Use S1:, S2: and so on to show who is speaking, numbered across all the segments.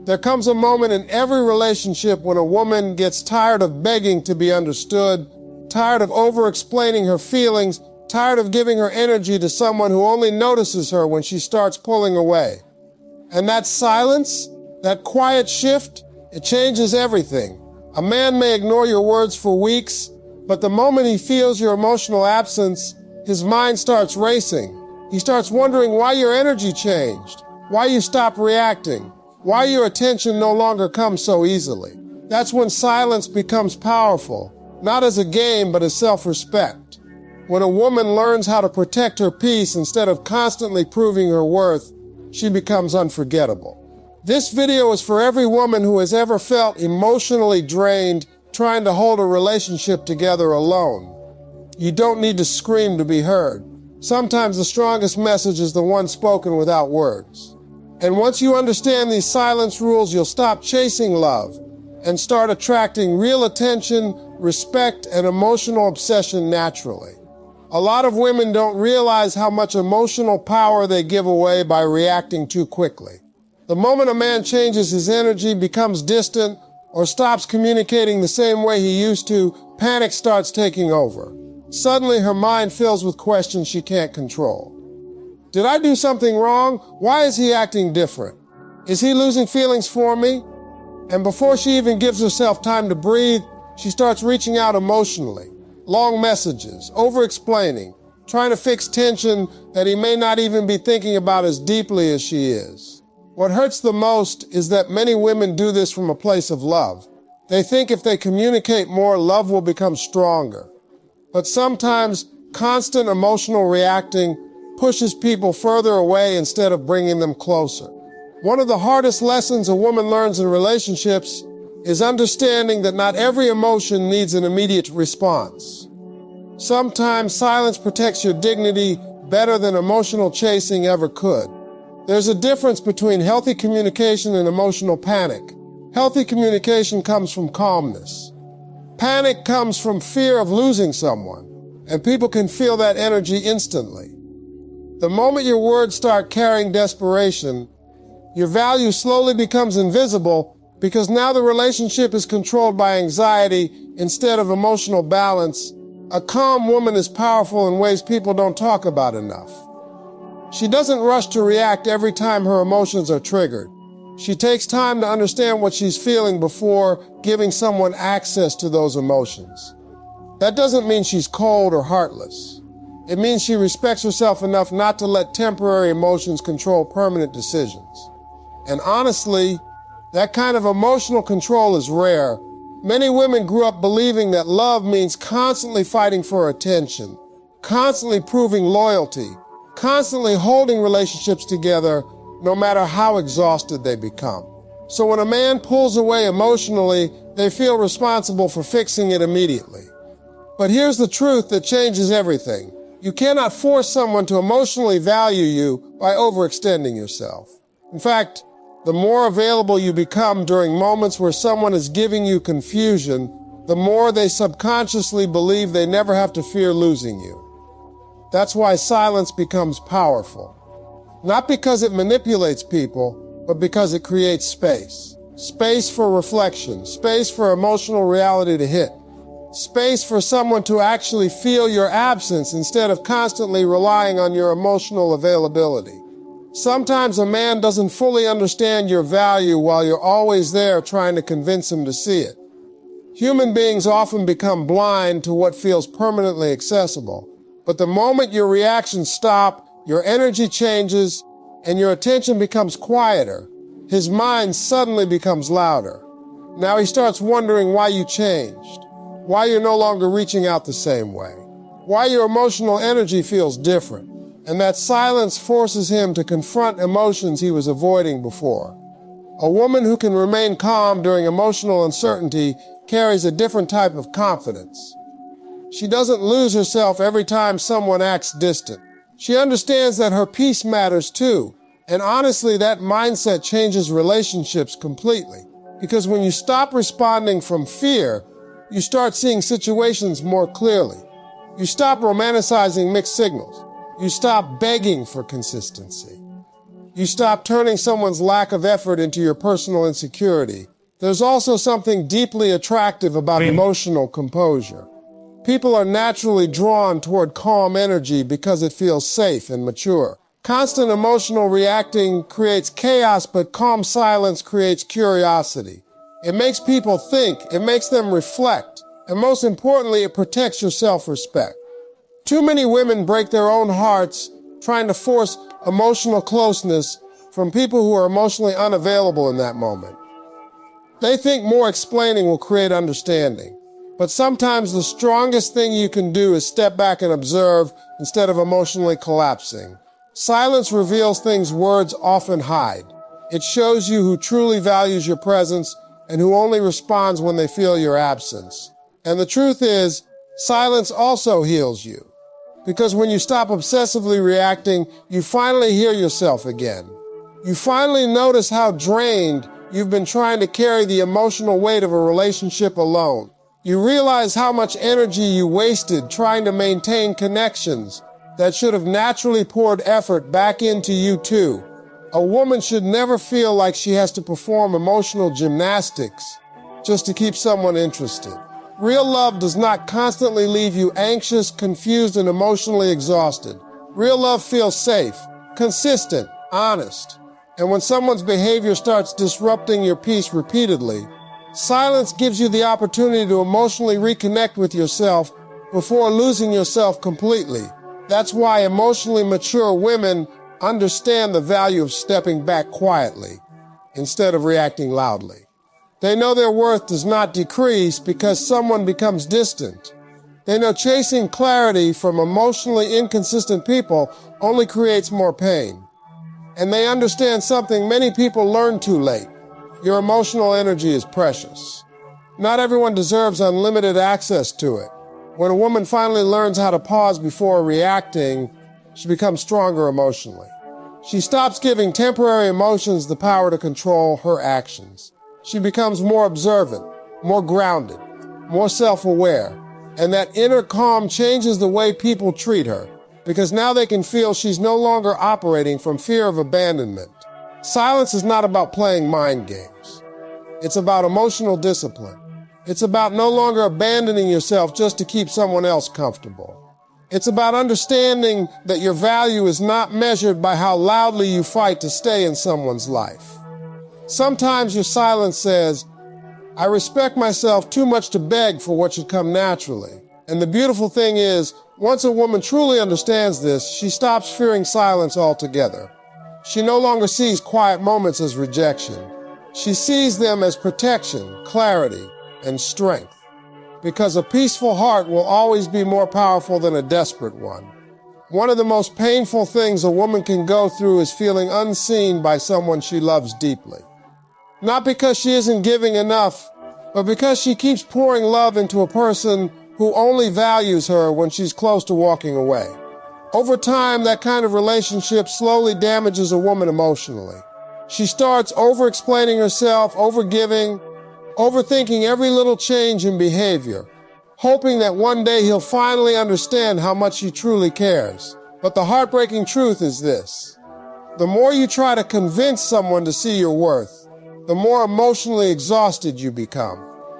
S1: There comes a moment in every relationship when a woman gets tired of begging to be understood, tired of over-explaining her feelings, tired of giving her energy to someone who only notices her when she starts pulling away. And that silence, that quiet shift, it changes everything. A man may ignore your words for weeks, but the moment he feels your emotional absence, his mind starts racing. He starts wondering why your energy changed, why you stopped reacting, why your attention no longer comes so easily. That's when silence becomes powerful, not as a game, but as self-respect. When a woman learns how to protect her peace instead of constantly proving her worth, she becomes unforgettable. This video is for every woman who has ever felt emotionally drained trying to hold a relationship together alone. You don't need to scream to be heard. Sometimes the strongest message is the one spoken without words. And once you understand these silence rules, you'll stop chasing love and start attracting real attention, respect, and emotional obsession naturally. A lot of women don't realize how much emotional power they give away by reacting too quickly. The moment a man changes his energy, becomes distant, or stops communicating the same way he used to, panic starts taking over. Suddenly her mind fills with questions she can't control. Did I do something wrong? Why is he acting different? Is he losing feelings for me? And before she even gives herself time to breathe, she starts reaching out emotionally. Long messages, over-explaining, trying to fix tension that he may not even be thinking about as deeply as she is. What hurts the most is that many women do this from a place of love. They think if they communicate more, love will become stronger. But sometimes constant emotional reacting pushes people further away instead of bringing them closer. One of the hardest lessons a woman learns in relationships is understanding that not every emotion needs an immediate response. Sometimes silence protects your dignity better than emotional chasing ever could. There's a difference between healthy communication and emotional panic. Healthy communication comes from calmness. Panic comes from fear of losing someone, and people can feel that energy instantly. The moment your words start carrying desperation, your value slowly becomes invisible because now the relationship is controlled by anxiety instead of emotional balance. A calm woman is powerful in ways people don't talk about enough. She doesn't rush to react every time her emotions are triggered. She takes time to understand what she's feeling before giving someone access to those emotions. That doesn't mean she's cold or heartless. It means she respects herself enough not to let temporary emotions control permanent decisions. And honestly, that kind of emotional control is rare. Many women grew up believing that love means constantly fighting for attention, constantly proving loyalty, constantly holding relationships together no matter how exhausted they become. So when a man pulls away emotionally, they feel responsible for fixing it immediately. But here's the truth that changes everything. You cannot force someone to emotionally value you by overextending yourself. In fact, the more available you become during moments where someone is giving you confusion, the more they subconsciously believe they never have to fear losing you. That's why silence becomes powerful. Not because it manipulates people, but because it creates space. Space for reflection, space for emotional reality to hit, space for someone to actually feel your absence instead of constantly relying on your emotional availability. Sometimes a man doesn't fully understand your value while you're always there trying to convince him to see it. Human beings often become blind to what feels permanently accessible. But the moment your reactions stop, your energy changes, and your attention becomes quieter, his mind suddenly becomes louder. Now he starts wondering why you changed, why you're no longer reaching out the same way, why your emotional energy feels different. And that silence forces him to confront emotions he was avoiding before. A woman who can remain calm during emotional uncertainty carries a different type of confidence. She doesn't lose herself every time someone acts distant. She understands that her peace matters too. And honestly, that mindset changes relationships completely. Because when you stop responding from fear, you start seeing situations more clearly. You stop romanticizing mixed signals. You stop begging for consistency. You stop turning someone's lack of effort into your personal insecurity. There's also something deeply attractive about emotional composure. People are naturally drawn toward calm energy because it feels safe and mature. Constant emotional reacting creates chaos, but calm silence creates curiosity. It makes people think, it makes them reflect, and most importantly, it protects your self-respect. Too many women break their own hearts trying to force emotional closeness from people who are emotionally unavailable in that moment. They think more explaining will create understanding. But sometimes the strongest thing you can do is step back and observe instead of emotionally collapsing. Silence reveals things words often hide. It shows you who truly values your presence and who only responds when they feel your absence. And the truth is, silence also heals you. Because when you stop obsessively reacting, you finally hear yourself again. You finally notice how drained you've been trying to carry the emotional weight of a relationship alone. You realize how much energy you wasted trying to maintain connections that should have naturally poured effort back into you too. A woman should never feel like she has to perform emotional gymnastics just to keep someone interested. Real love does not constantly leave you anxious, confused, and emotionally exhausted. Real love feels safe, consistent, honest. And when someone's behavior starts disrupting your peace repeatedly, silence gives you the opportunity to emotionally reconnect with yourself before losing yourself completely. That's why emotionally mature women understand the value of stepping back quietly instead of reacting loudly. They know their worth does not decrease because someone becomes distant. They know chasing clarity from emotionally inconsistent people only creates more pain. And they understand something many people learn too late. Your emotional energy is precious. Not everyone deserves unlimited access to it. When a woman finally learns how to pause before reacting, she becomes stronger emotionally. She stops giving temporary emotions the power to control her actions. She becomes more observant, more grounded, more self-aware, and that inner calm changes the way people treat her, because now they can feel she's no longer operating from fear of abandonment. Silence is not about playing mind games. It's about emotional discipline. It's about no longer abandoning yourself just to keep someone else comfortable. It's about understanding that your value is not measured by how loudly you fight to stay in someone's life. Sometimes your silence says, I respect myself too much to beg for what should come naturally. And the beautiful thing is, once a woman truly understands this, she stops fearing silence altogether. She no longer sees quiet moments as rejection. She sees them as protection, clarity, and strength. Because a peaceful heart will always be more powerful than a desperate one. One of the most painful things a woman can go through is feeling unseen by someone she loves deeply. Not because she isn't giving enough, but because she keeps pouring love into a person who only values her when she's close to walking away. Over time, that kind of relationship slowly damages a woman emotionally. She starts over-explaining herself, over-giving, overthinking every little change in behavior, hoping that one day he'll finally understand how much she truly cares. But the heartbreaking truth is this: the more you try to convince someone to see your worth, the more emotionally exhausted you become.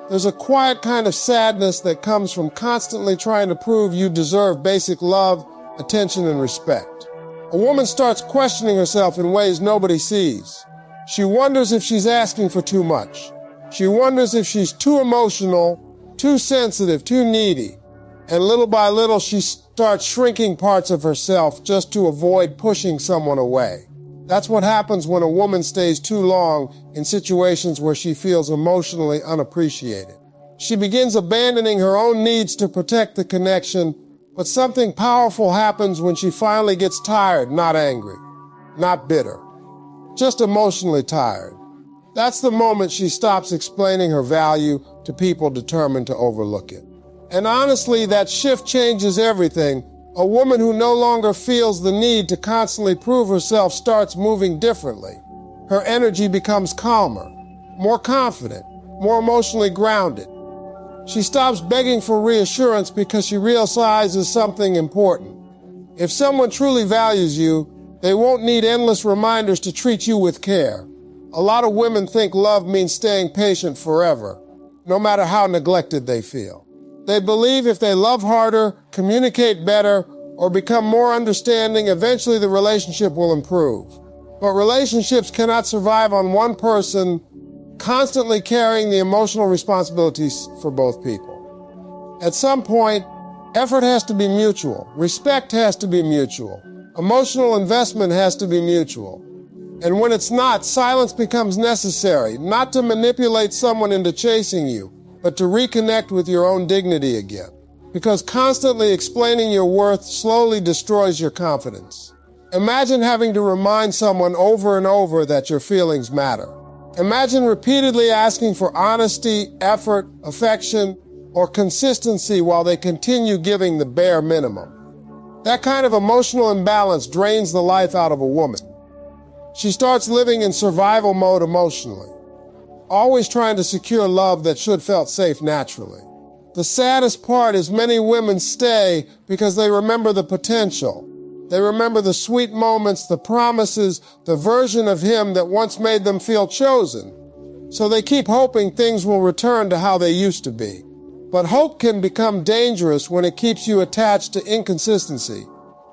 S1: There's a quiet kind of sadness that comes from constantly trying to prove you deserve basic love, attention, and respect. A woman starts questioning herself in ways nobody sees. She wonders if she's asking for too much. She wonders if she's too emotional, too sensitive, too needy. And little by little, she starts shrinking parts of herself just to avoid pushing someone away. That's what happens when a woman stays too long in situations where she feels emotionally unappreciated. She begins abandoning her own needs to protect the connection, but something powerful happens when she finally gets tired, not angry, not bitter, just emotionally tired. That's the moment she stops explaining her value to people determined to overlook it. And honestly, that shift changes everything. A woman who no longer feels the need to constantly prove herself starts moving differently. Her energy becomes calmer, more confident, more emotionally grounded. She stops begging for reassurance because she realizes something important. If someone truly values you, They won't need endless reminders to treat you with care. A lot of women think love means staying patient forever, no matter how neglected they feel. They believe if they love harder, communicate better, or become more understanding, eventually the relationship will improve. But relationships cannot survive on one person constantly carrying the emotional responsibilities for both people. At some point, effort has to be mutual. Respect has to be mutual. Emotional investment has to be mutual. And when it's not, silence becomes necessary, not to manipulate someone into chasing you, but to reconnect with your own dignity again. Because constantly explaining your worth slowly destroys your confidence. Imagine having to remind someone over and over that your feelings matter. Imagine repeatedly asking for honesty, effort, affection, or consistency while they continue giving the bare minimum. That kind of emotional imbalance drains the life out of a woman. She starts living in survival mode emotionally, always trying to secure love that should felt safe naturally. The saddest part is many women stay because they remember the potential. They remember the sweet moments, the promises, the version of him that once made them feel chosen. So they keep hoping things will return to how they used to be. But hope can become dangerous when it keeps you attached to inconsistency.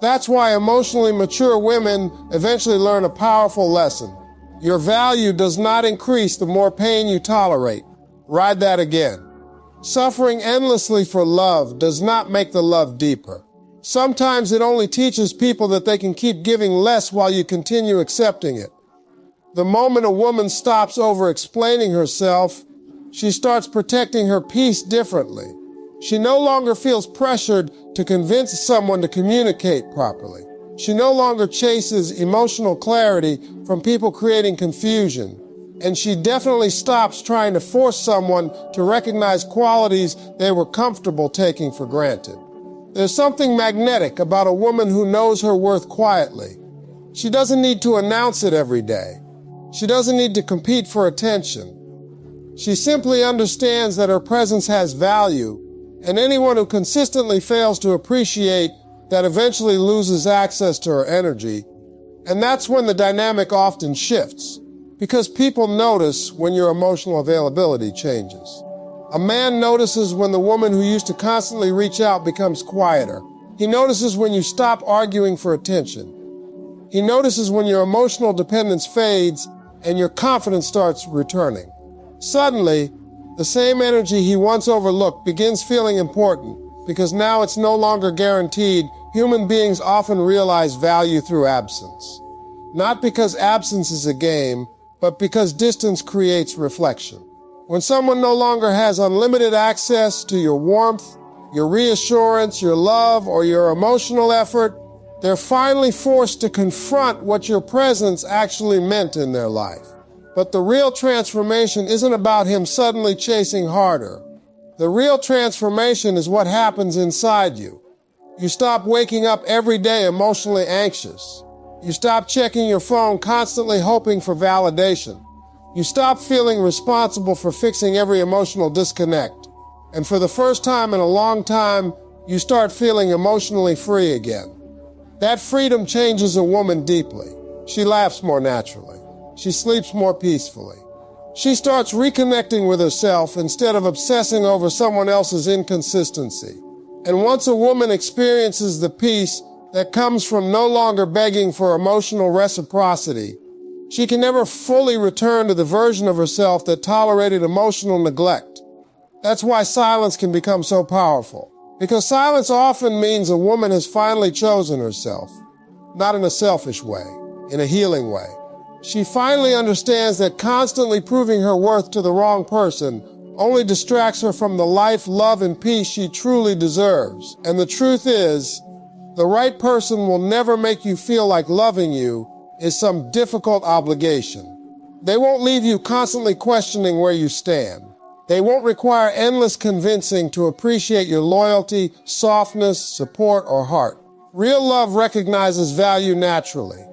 S1: That's why emotionally mature women eventually learn a powerful lesson. Your value does not increase the more pain you tolerate. Ride that again. Suffering endlessly for love does not make the love deeper. Sometimes it only teaches people that they can keep giving less while you continue accepting it. The moment a woman stops over-explaining herself, she starts protecting her peace differently. She no longer feels pressured to convince someone to communicate properly. She no longer chases emotional clarity from people creating confusion. And she definitely stops trying to force someone to recognize qualities they were comfortable taking for granted. There's something magnetic about a woman who knows her worth quietly. She doesn't need to announce it every day. She doesn't need to compete for attention. She simply understands that her presence has value, and anyone who consistently fails to appreciate that eventually loses access to her energy. And that's when the dynamic often shifts, because people notice when your emotional availability changes. A man notices when the woman who used to constantly reach out becomes quieter. He notices when you stop arguing for attention. He notices when your emotional dependence fades and your confidence starts returning. Suddenly, the same energy he once overlooked begins feeling important because now it's no longer guaranteed. Human beings often realize value through absence. Not because absence is a game, but because distance creates reflection. When someone no longer has unlimited access to your warmth, your reassurance, your love, or your emotional effort, they're finally forced to confront what your presence actually meant in their life. But the real transformation isn't about him suddenly chasing harder. The real transformation is what happens inside you. You stop waking up every day emotionally anxious. You stop checking your phone constantly hoping for validation. You stop feeling responsible for fixing every emotional disconnect. And for the first time in a long time, you start feeling emotionally free again. That freedom changes a woman deeply. She laughs more naturally. She sleeps more peacefully. She starts reconnecting with herself instead of obsessing over someone else's inconsistency. And once a woman experiences the peace that comes from no longer begging for emotional reciprocity, she can never fully return to the version of herself that tolerated emotional neglect. That's why silence can become so powerful. Because silence often means a woman has finally chosen herself, not in a selfish way, in a healing way. She finally understands that constantly proving her worth to the wrong person only distracts her from the life, love, and peace she truly deserves. And the truth is, the right person will never make you feel like loving you is some difficult obligation. They won't leave you constantly questioning where you stand. They won't require endless convincing to appreciate your loyalty, softness, support, or heart. Real love recognizes value naturally.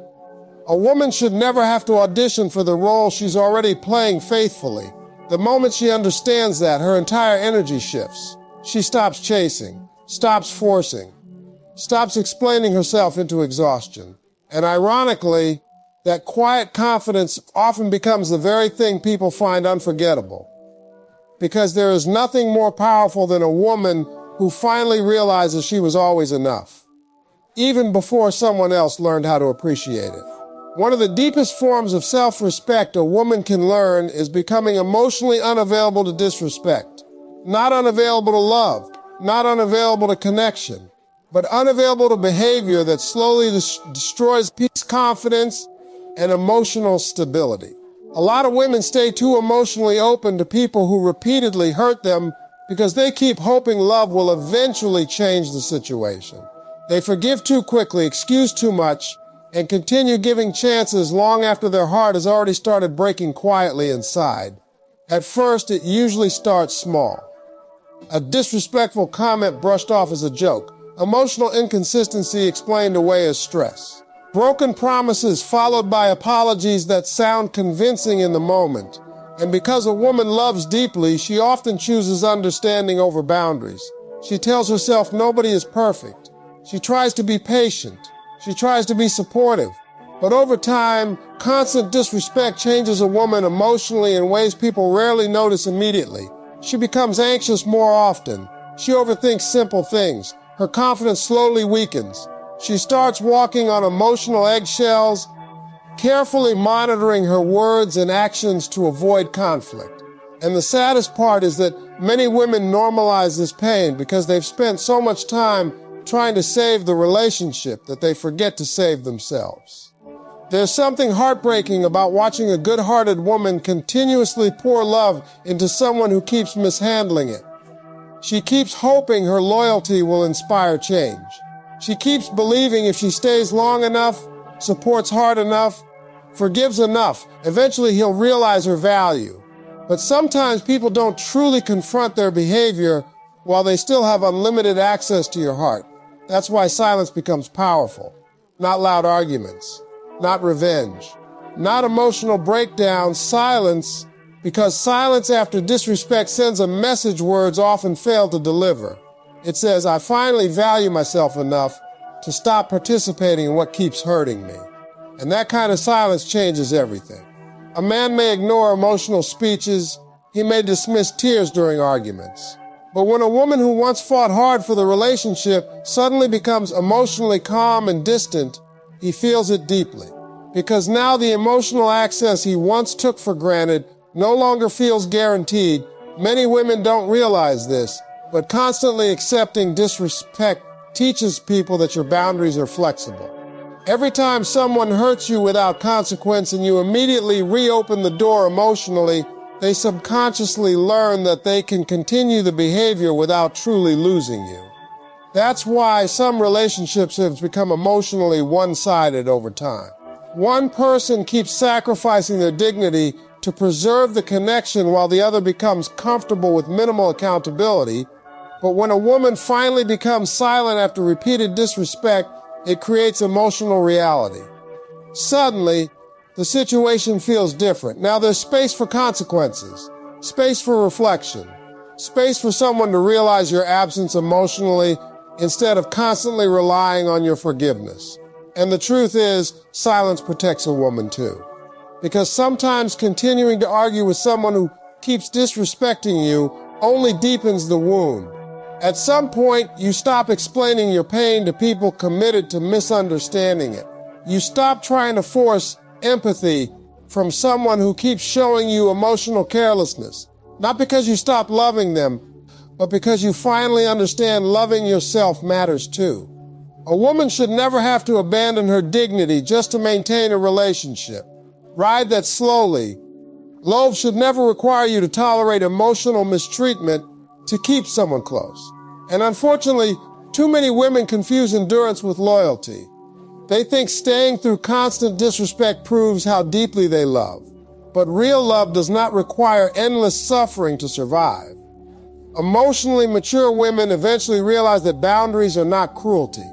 S1: A woman should never have to audition for the role she's already playing faithfully. The moment she understands that, her entire energy shifts. She stops chasing, stops forcing, stops explaining herself into exhaustion. And ironically, that quiet confidence often becomes the very thing people find unforgettable. Because there is nothing more powerful than a woman who finally realizes she was always enough, even before someone else learned how to appreciate it. One of the deepest forms of self-respect a woman can learn is becoming emotionally unavailable to disrespect. Not unavailable to love, not unavailable to connection, but unavailable to behavior that slowly destroys peace, confidence, and emotional stability. A lot of women stay too emotionally open to people who repeatedly hurt them because they keep hoping love will eventually change the situation. They forgive too quickly, excuse too much, and continue giving chances long after their heart has already started breaking quietly inside. At first, it usually starts small. A disrespectful comment brushed off as a joke. Emotional inconsistency explained away as stress. Broken promises followed by apologies that sound convincing in the moment. And because a woman loves deeply, she often chooses understanding over boundaries. She tells herself nobody is perfect. She tries to be patient. She tries to be supportive. But over time, constant disrespect changes a woman emotionally in ways people rarely notice immediately. She becomes anxious more often. She overthinks simple things. Her confidence slowly weakens. She starts walking on emotional eggshells, carefully monitoring her words and actions to avoid conflict. And the saddest part is that many women normalize this pain because they've spent so much time trying to save the relationship that they forget to save themselves. There's something heartbreaking about watching a good-hearted woman continuously pour love into someone who keeps mishandling it. She keeps hoping her loyalty will inspire change. She keeps believing if she stays long enough, supports hard enough, forgives enough, eventually he'll realize her value. But sometimes people don't truly confront their behavior while they still have unlimited access to your heart. That's why silence becomes powerful. Not loud arguments, not revenge, not emotional breakdown, silence, because silence after disrespect sends a message words often fail to deliver. It says, I finally value myself enough to stop participating in what keeps hurting me. And that kind of silence changes everything. A man may ignore emotional speeches. He may dismiss tears during arguments. But when a woman who once fought hard for the relationship suddenly becomes emotionally calm and distant, he feels it deeply. Because now the emotional access he once took for granted no longer feels guaranteed. Many women don't realize this, but constantly accepting disrespect teaches people that your boundaries are flexible. Every time someone hurts you without consequence and you immediately reopen the door emotionally, they subconsciously learn that they can continue the behavior without truly losing you. That's why some relationships have become emotionally one-sided over time. One person keeps sacrificing their dignity to preserve the connection while the other becomes comfortable with minimal accountability. But when a woman finally becomes silent after repeated disrespect, it creates emotional reality. Suddenly, the situation feels different. Now there's space for consequences, space for reflection, space for someone to realize your absence emotionally instead of constantly relying on your forgiveness. And the truth is, silence protects a woman too. Because sometimes continuing to argue with someone who keeps disrespecting you only deepens the wound. At some point, you stop explaining your pain to people committed to misunderstanding it. You stop trying to force empathy from someone who keeps showing you emotional carelessness. Not because you stop loving them, but because you finally understand loving yourself matters too. A woman should never have to abandon her dignity just to maintain a relationship. Ride that slowly. Love should never require you to tolerate emotional mistreatment to keep someone close. And unfortunately, too many women confuse endurance with loyalty. They think staying through constant disrespect proves how deeply they love. But real love does not require endless suffering to survive. Emotionally mature women eventually realize that boundaries are not cruelty.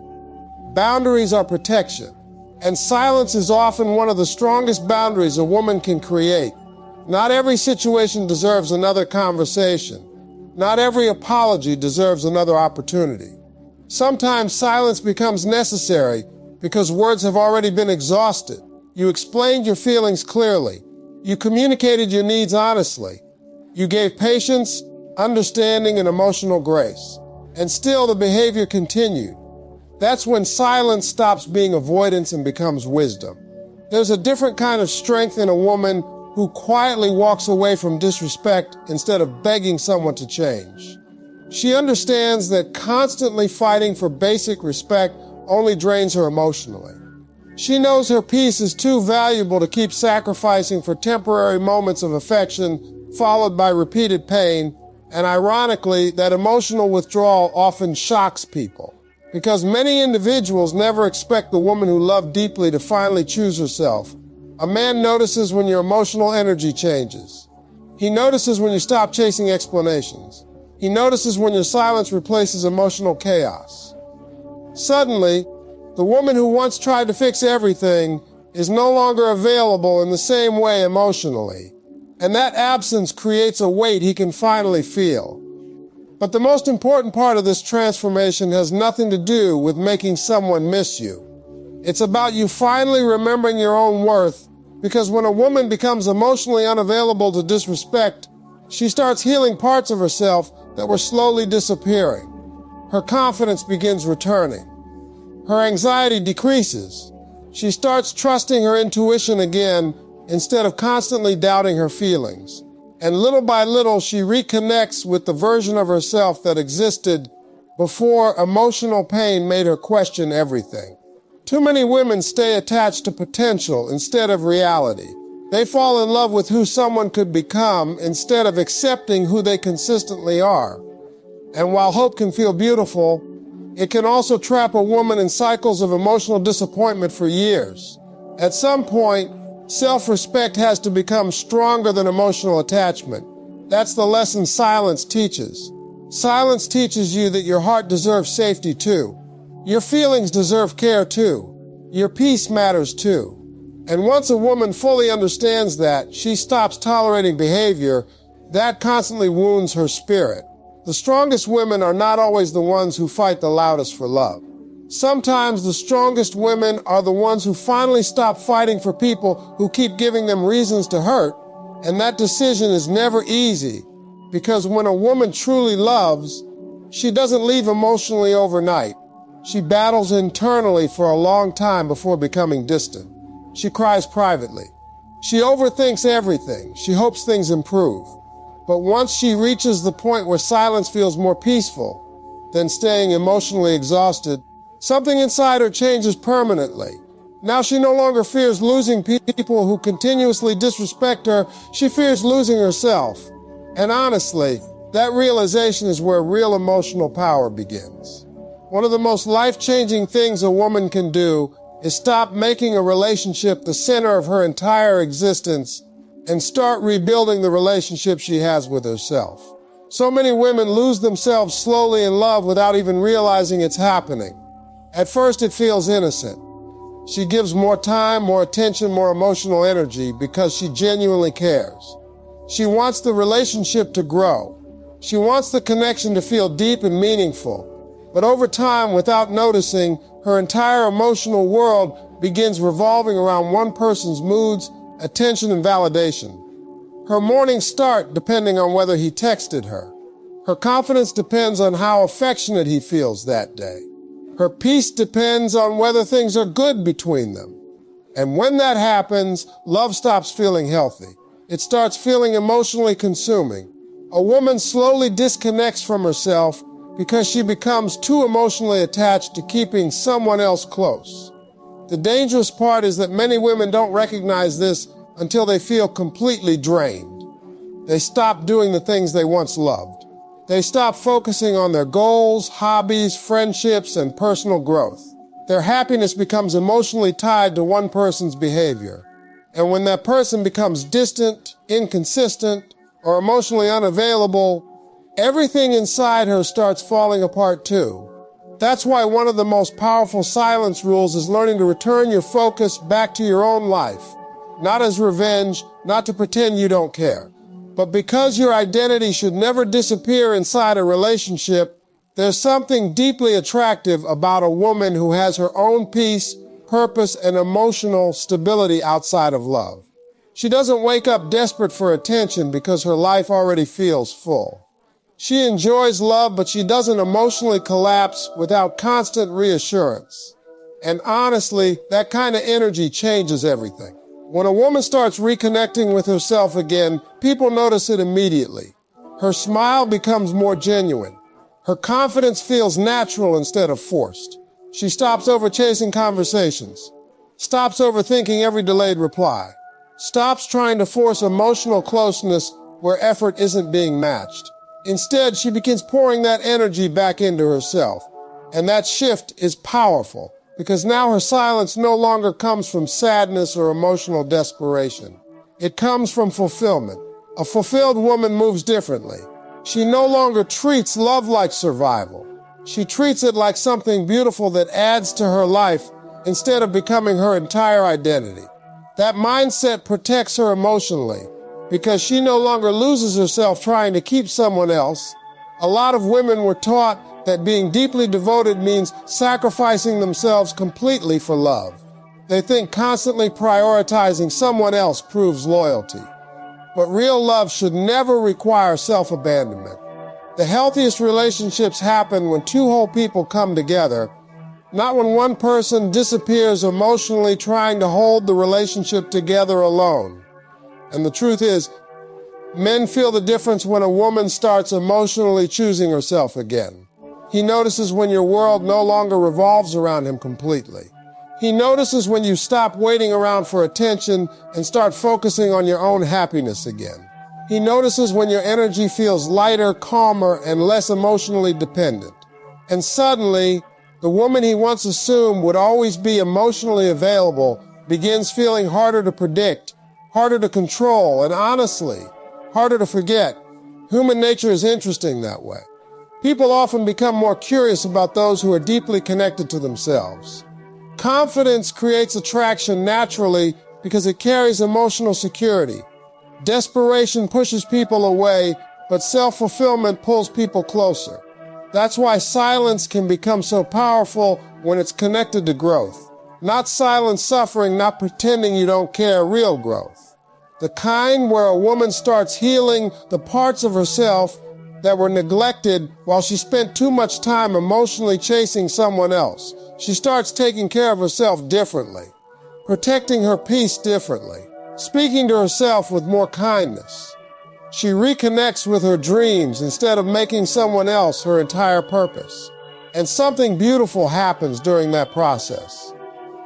S1: Boundaries are protection. And silence is often one of the strongest boundaries a woman can create. Not every situation deserves another conversation. Not every apology deserves another opportunity. Sometimes silence becomes necessary because words have already been exhausted. You explained your feelings clearly. You communicated your needs honestly. You gave patience, understanding, and emotional grace. And still the behavior continued. That's when silence stops being avoidance and becomes wisdom. There's a different kind of strength in a woman who quietly walks away from disrespect instead of begging someone to change. She understands that constantly fighting for basic respect only drains her emotionally. She knows her peace is too valuable to keep sacrificing for temporary moments of affection followed by repeated pain, and ironically, that emotional withdrawal often shocks people. Because many individuals never expect the woman who loved deeply to finally choose herself. A man notices when your emotional energy changes. He notices when you stop chasing explanations. He notices when your silence replaces emotional chaos. Suddenly, the woman who once tried to fix everything is no longer available in the same way emotionally. And that absence creates a weight he can finally feel. But the most important part of this transformation has nothing to do with making someone miss you. It's about you finally remembering your own worth, because when a woman becomes emotionally unavailable to disrespect, she starts healing parts of herself that were slowly disappearing. Her confidence begins returning. Her anxiety decreases. She starts trusting her intuition again instead of constantly doubting her feelings. And little by little, she reconnects with the version of herself that existed before emotional pain made her question everything. Too many women stay attached to potential instead of reality. They fall in love with who someone could become instead of accepting who they consistently are. And while hope can feel beautiful, it can also trap a woman in cycles of emotional disappointment for years. At some point, self-respect has to become stronger than emotional attachment. That's the lesson silence teaches. Silence teaches you that your heart deserves safety too. Your feelings deserve care too. Your peace matters too. And once a woman fully understands that, she stops tolerating behavior that constantly wounds her spirit. The strongest women are not always the ones who fight the loudest for love. Sometimes the strongest women are the ones who finally stop fighting for people who keep giving them reasons to hurt, and that decision is never easy, because when a woman truly loves, she doesn't leave emotionally overnight. She battles internally for a long time before becoming distant. She cries privately. She overthinks everything. She hopes things improve. But once she reaches the point where silence feels more peaceful than staying emotionally exhausted, something inside her changes permanently. Now she no longer fears losing people who continuously disrespect her. She fears losing herself. And honestly, that realization is where real emotional power begins. One of the most life-changing things a woman can do is stop making a relationship the center of her entire existence and start rebuilding the relationship she has with herself. So many women lose themselves slowly in love without even realizing it's happening. At first, it feels innocent. She gives more time, more attention, more emotional energy because she genuinely cares. She wants the relationship to grow. She wants the connection to feel deep and meaningful. But over time, without noticing, her entire emotional world begins revolving around one person's moods, attention, and validation. Her mornings start depending on whether he texted her. Her confidence depends on how affectionate he feels that day. Her peace depends on whether things are good between them. And when that happens, love stops feeling healthy. It starts feeling emotionally consuming. A woman slowly disconnects from herself because she becomes too emotionally attached to keeping someone else close. The dangerous part is that many women don't recognize this until they feel completely drained. They stop doing the things they once loved. They stop focusing on their goals, hobbies, friendships, and personal growth. Their happiness becomes emotionally tied to one person's behavior. And when that person becomes distant, inconsistent, or emotionally unavailable, everything inside her starts falling apart too. That's why one of the most powerful silence rules is learning to return your focus back to your own life. Not as revenge, not to pretend you don't care. But because your identity should never disappear inside a relationship, there's something deeply attractive about a woman who has her own peace, purpose, and emotional stability outside of love. She doesn't wake up desperate for attention because her life already feels full. She enjoys love, but she doesn't emotionally collapse without constant reassurance. And honestly, that kind of energy changes everything. When a woman starts reconnecting with herself again, people notice it immediately. Her smile becomes more genuine. Her confidence feels natural instead of forced. She stops overchasing conversations, stops overthinking every delayed reply, stops trying to force emotional closeness where effort isn't being matched. Instead, she begins pouring that energy back into herself. And that shift is powerful because now her silence no longer comes from sadness or emotional desperation. It comes from fulfillment. A fulfilled woman moves differently. She no longer treats love like survival. She treats it like something beautiful that adds to her life instead of becoming her entire identity. That mindset protects her emotionally because she no longer loses herself trying to keep someone else. A lot of women were taught that being deeply devoted means sacrificing themselves completely for love. They think constantly prioritizing someone else proves loyalty. But real love should never require self-abandonment. The healthiest relationships happen when two whole people come together, not when one person disappears emotionally trying to hold the relationship together alone. And the truth is, men feel the difference when a woman starts emotionally choosing herself again. He notices when your world no longer revolves around him completely. He notices when you stop waiting around for attention and start focusing on your own happiness again. He notices when your energy feels lighter, calmer, and less emotionally dependent. And suddenly, the woman he once assumed would always be emotionally available begins feeling harder to predict, harder to control, and honestly, harder to forget. Human nature is interesting that way. People often become more curious about those who are deeply connected to themselves. Confidence creates attraction naturally because it carries emotional security. Desperation pushes people away, but self-fulfillment pulls people closer. That's why silence can become so powerful when it's connected to growth. Not silent suffering, not pretending you don't care, real growth. The kind where a woman starts healing the parts of herself that were neglected while she spent too much time emotionally chasing someone else. She starts taking care of herself differently, protecting her peace differently, speaking to herself with more kindness. She reconnects with her dreams instead of making someone else her entire purpose. And something beautiful happens during that process.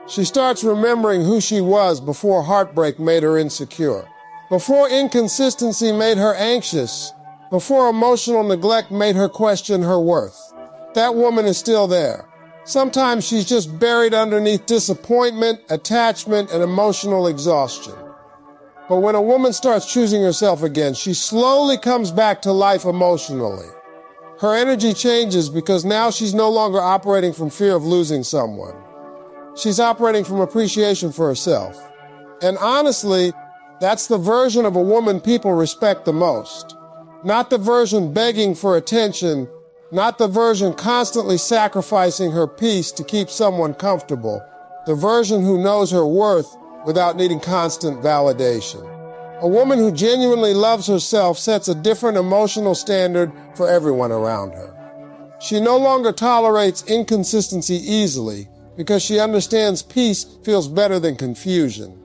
S1: She starts remembering who she was before heartbreak made her insecure, before inconsistency made her anxious, before emotional neglect made her question her worth. That woman is still there. Sometimes she's just buried underneath disappointment, attachment, and emotional exhaustion. But when a woman starts choosing herself again, she slowly comes back to life emotionally. Her energy changes because now she's no longer operating from fear of losing someone. She's operating from appreciation for herself. And honestly, that's the version of a woman people respect the most. Not the version begging for attention, not the version constantly sacrificing her peace to keep someone comfortable. The version who knows her worth without needing constant validation. A woman who genuinely loves herself sets a different emotional standard for everyone around her. She no longer tolerates inconsistency easily because she understands peace feels better than confusion.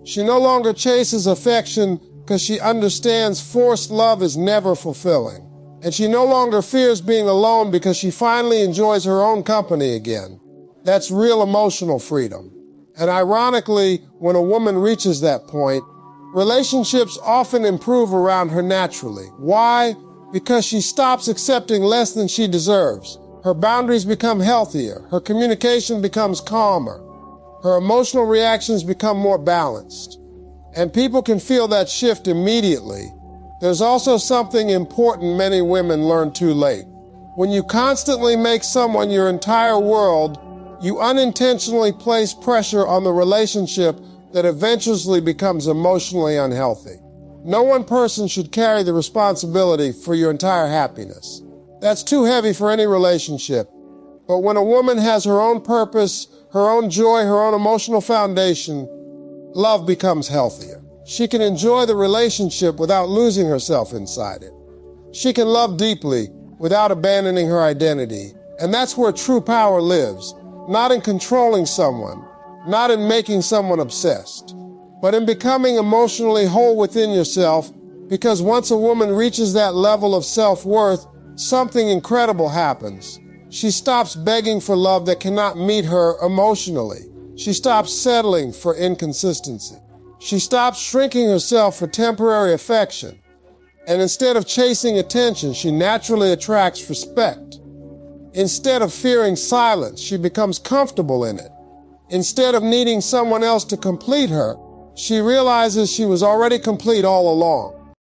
S1: She no longer chases affection because she understands forced love is never fulfilling. And she no longer fears being alone because she finally enjoys her own company again. That's real emotional freedom. And ironically, when a woman reaches that point, relationships often improve around her naturally. Why? Because she stops accepting less than she deserves. Her boundaries become healthier. Her communication becomes calmer. Her emotional reactions become more balanced. And people can feel that shift immediately. There's also something important many women learn too late. When you constantly make someone your entire world, you unintentionally place pressure on the relationship that eventually becomes emotionally unhealthy. No one person should carry the responsibility for your entire happiness. That's too heavy for any relationship. But when a woman has her own purpose, her own joy, her own emotional foundation, love becomes healthier. She can enjoy the relationship without losing herself inside it. She can love deeply without abandoning her identity. And that's where true power lives, not in controlling someone, not in making someone obsessed, but in becoming emotionally whole within yourself, because once a woman reaches that level of self-worth, something incredible happens. She stops begging for love that cannot meet her emotionally. She stops settling for inconsistency. She stops shrinking herself for temporary affection. And instead of chasing attention, she naturally attracts respect. Instead of fearing silence, she becomes comfortable in it. Instead of needing someone else to complete her, she realizes she was already complete all along.